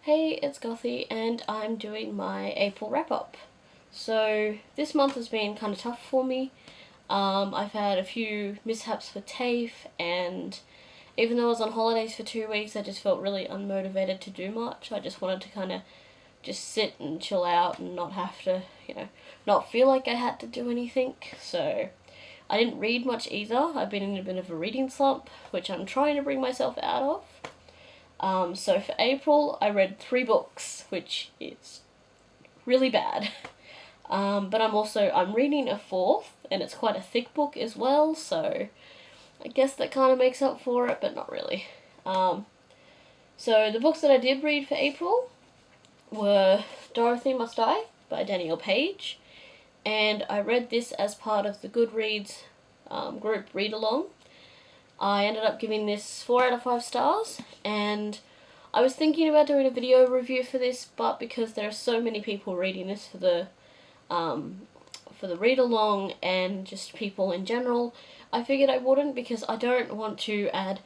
Hey, it's Gothy, and I'm doing my April wrap-up. So, this month has been kind of tough for me. I've had a few mishaps with TAFE, and even though I was on holidays for 2 weeks, I just felt really unmotivated to do much. I just wanted to kind of just sit and chill out and not have to, not feel like I had to do anything. So, I didn't read much either. I've been in a bit of a reading slump, which I'm trying to bring myself out of. So for April, I read 3 books, which is really bad. But I'm reading a 4th, and it's quite a thick book as well, so I guess that kind of makes up for it, but not really. So the books that I did read for April were Dorothy Must Die by Danielle Page, and I read this as part of the Goodreads group read-along. I ended up giving this 4 out of 5 stars, and I was thinking about doing a video review for this, but because there are so many people reading this for the read-along and just people in general, I figured I wouldn't, because I don't want to add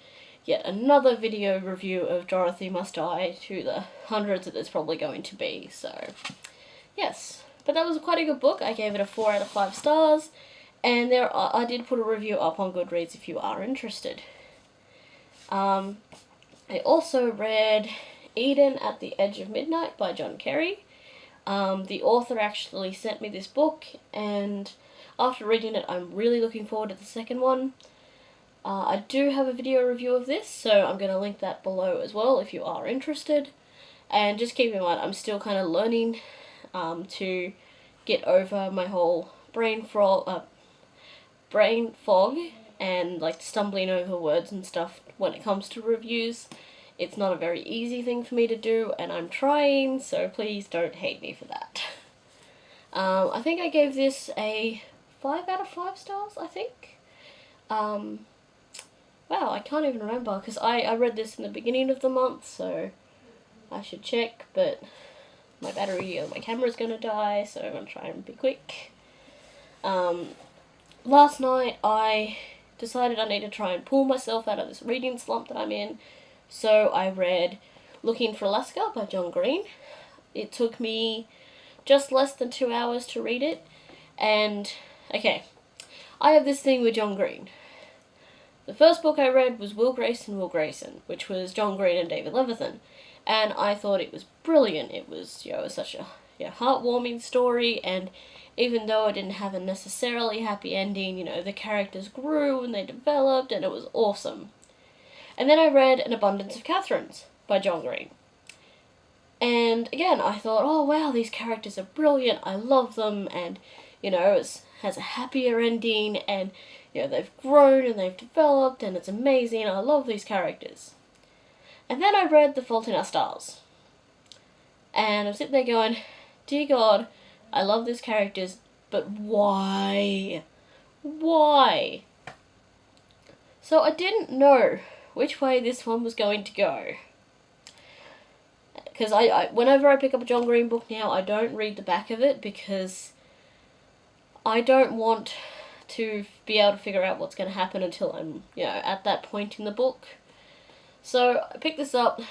yet another video review of Dorothy Must Die to the hundreds that there's probably going to be, so yes. But that was quite a good book. I gave it a 4 out of 5 stars. And I did put a review up on Goodreads if you are interested. I also read Eden at the Edge of Midnight by John Kerry. The author actually sent me this book, and after reading it, I'm really looking forward to the second one. I do have a video review of this, so I'm going to link that below as well if you are interested. And just keep in mind, I'm still kind of learning to get over my whole brain fog and like stumbling over words and stuff when it comes to reviews. It's not a very easy thing for me to do, and I'm trying, so please don't hate me for that. I think I gave this a 5 out of 5 stars, I think. Wow, I can't even remember, because I read this in the beginning of the month, so I should check, but my battery or my camera's gonna die, so I'm gonna try and be quick. Last night I decided I need to try and pull myself out of this reading slump that I'm in, so I read Looking for Alaska by John Green. It took me just less than 2 hours to read it, and okay, I have this thing with John Green. The first book I read was Will Grayson, which was John Green and David Levithan, and I thought it was brilliant. It was, it was such a heartwarming story, and even though it didn't have a necessarily happy ending, the characters grew and they developed, and it was awesome. And then I read An Abundance of Catherines by John Green. And again, I thought, oh wow, these characters are brilliant, I love them, and, it has a happier ending, and, they've grown and they've developed, and it's amazing, I love these characters. And then I read The Fault in Our Stars. And I'm sitting there going, dear God, I love these characters, but why? Why? So I didn't know which way this one was going to go. Because whenever I pick up a John Green book now, I don't read the back of it, because I don't want to be able to figure out what's going to happen until I'm, at that point in the book. So I picked this up,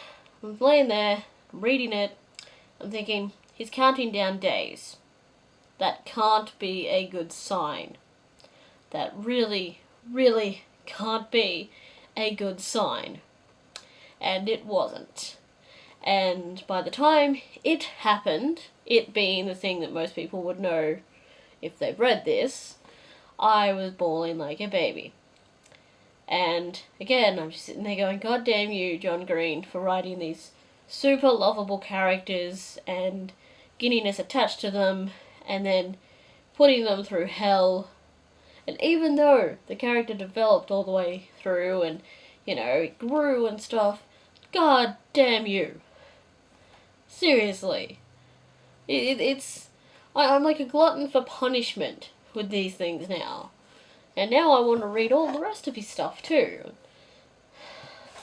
I'm laying there, I'm reading it, I'm thinking, he's counting down days. That can't be a good sign. That really, really can't be a good sign. And it wasn't. And by the time it happened, it being the thing that most people would know if they've read this, I was bawling like a baby. And again, I'm just sitting there going, God damn you, John Green, for writing these super lovable characters and getting us attached to them, and then putting them through hell. And even though the character developed all the way through and, it grew and stuff, God damn you. Seriously. I'm like a glutton for punishment with these things now. And now I want to read all the rest of his stuff too.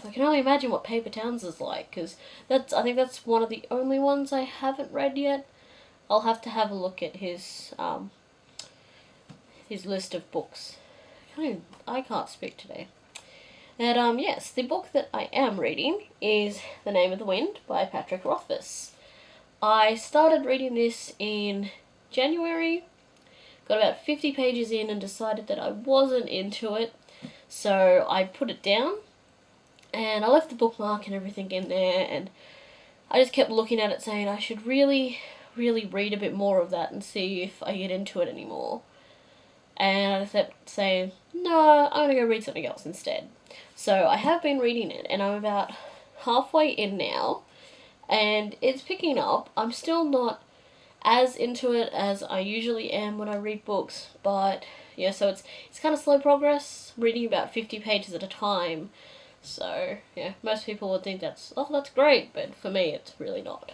I can only imagine what Paper Towns is like, because I think that's one of the only ones I haven't read yet. I'll have to have a look at his list of books. I can't speak today. And yes, the book that I am reading is The Name of the Wind by Patrick Rothfuss. I started reading this in January, got about 50 pages in and decided that I wasn't into it, so I put it down and I left the bookmark and everything in there, and I just kept looking at it saying I should really read a bit more of that and see if I get into it anymore. And I kept saying, no, I'm going to go read something else instead. So I have been reading it, and I'm about halfway in now, and it's picking up. I'm still not as into it as I usually am when I read books, but yeah, so it's kind of slow progress, reading about 50 pages at a time. So yeah, most people would think that's great, but for me it's really not.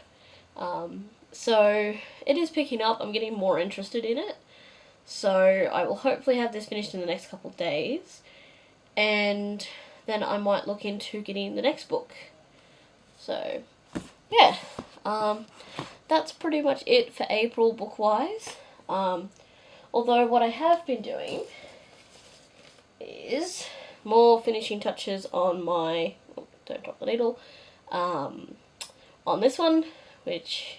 So it is picking up. I'm getting more interested in it. So I will hopefully have this finished in the next couple of days, and then I might look into getting the next book. So yeah, that's pretty much it for April book-wise. Although what I have been doing is more finishing touches on my, don't drop the needle, on this one, which,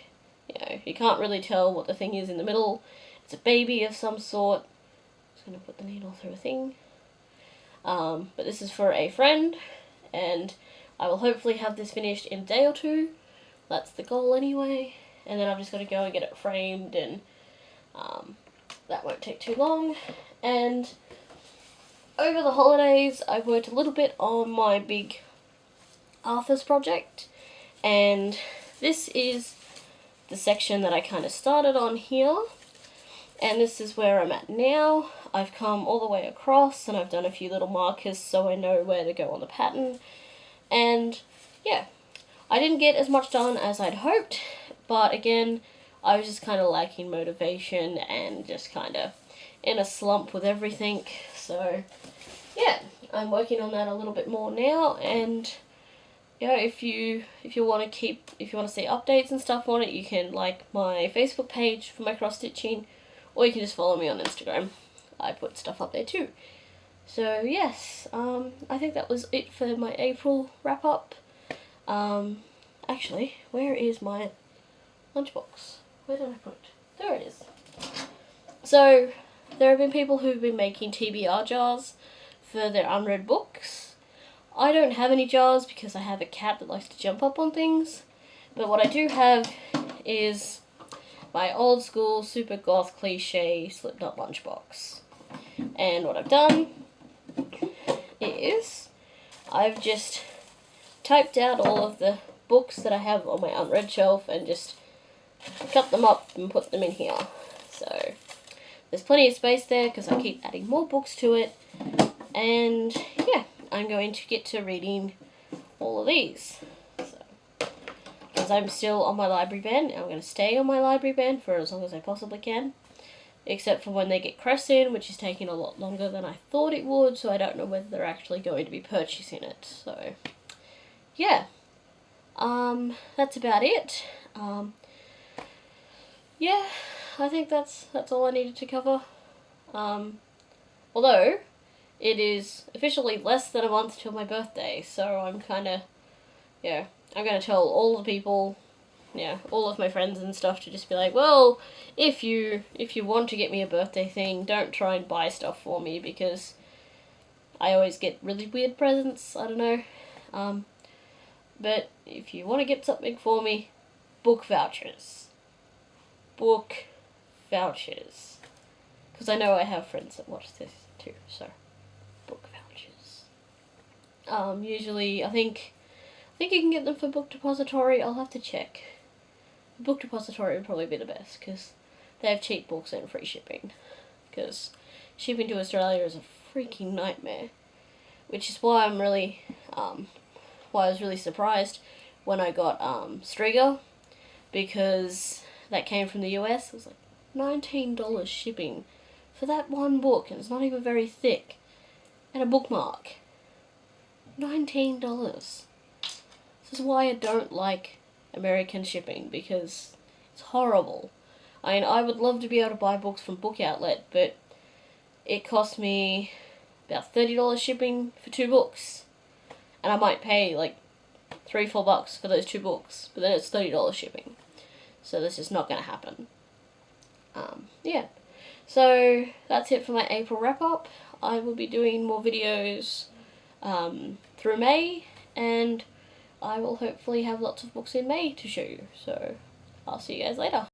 you can't really tell what the thing is in the middle. It's a baby of some sort. Just going to put the needle through a thing. But this is for a friend, and I will hopefully have this finished in a day or two. That's the goal anyway. And then I've just got to go and get it framed, and that won't take too long. And over the holidays, I worked a little bit on my big Arthur's project, and this is the section that I kind of started on here. And this is where I'm at now. I've come all the way across, and I've done a few little markers so I know where to go on the pattern. And yeah, I didn't get as much done as I'd hoped, but again, I was just kind of lacking motivation and just kind of in a slump with everything. So yeah, I'm working on that a little bit more now, and yeah, if you want to see updates and stuff on it, you can like my Facebook page for my cross stitching, or you can just follow me on Instagram. I put stuff up there too. So yes, I think that was it for my April wrap up. Actually, where is my lunchbox? Where did I put it? There it is. So there have been people who've been making TBR jars for their unread books. I don't have any jars because I have a cat that likes to jump up on things. But what I do have is my old school super goth cliche Slipknot lunchbox. And what I've done is I've just typed out all of the books that I have on my unread shelf and just cut them up and put them in here. So there's plenty of space there because I keep adding more books to it. And yeah, I'm going to get to reading all of these. Because I'm still on my library ban, and I'm going to stay on my library ban for as long as I possibly can. Except for when they get crests in, which is taking a lot longer than I thought it would, so I don't know whether they're actually going to be purchasing it. So, yeah. That's about it. Yeah, I think that's all I needed to cover. Although, it is officially less than a month till my birthday, so I'm kind of, I'm going to tell all the people, all of my friends and stuff to just be like, well, if you want to get me a birthday thing, don't try and buy stuff for me, because I always get really weird presents, I don't know. But if you want to get something for me, book vouchers. Book vouchers. Because I know I have friends that watch this too, so book vouchers. Usually, I think you can get them for Book Depository. I'll have to check. Book Depository would probably be the best because they have cheap books and free shipping. Because shipping to Australia is a freaking nightmare. Which is why I'm really, why I was really surprised when I got Striga, because that came from the US. It was like $19 shipping for that one book, and it's not even very thick, and a bookmark. $19. This is why I don't like American shipping, because it's horrible. I mean, I would love to be able to buy books from Book Outlet, but it cost me about $30 shipping for 2 books. and I might pay like $3-4 for those 2 books, but then it's $30 shipping. So this is not going to happen. Yeah. So that's it for my April wrap up. I will be doing more videos through May, and I will hopefully have lots of books in May to show you. So I'll see you guys later.